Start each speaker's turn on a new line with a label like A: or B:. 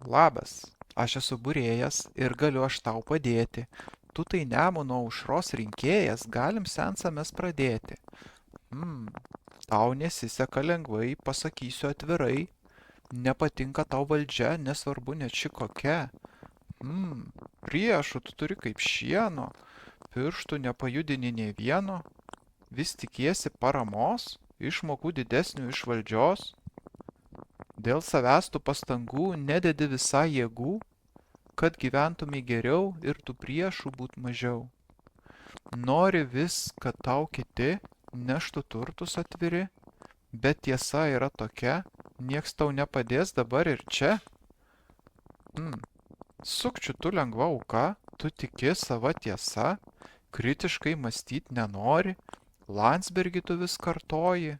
A: Labas, aš esu būrėjas ir galiu aš tau padėti. Tu tai Nemuno aušros rinkėjas, galim seansą mes pradėti. Hmm, tau nesiseka lengvai, pasakysiu atvirai. Nepatinka tau valdžia, nesvarbu net ši kokia. Priešų tu turi kaip šieno, pirštų nepajudini nė vieno. Vis tikiesi paramos, išmokų didesnių iš valdžios. Dėl savęs tu pastangų nededi visai jėgų, kad gyventumai geriau ir tų priešų būt mažiau. Nori vis, kad tau kiti neštų turtus atviri, bet tiesa yra tokia, nieks tau nepadės dabar ir čia. Sukčių tu lengva auka, tu tiki sava tiesa, kritiškai mąstyt nenori, Landsbergį tu vis kartoji,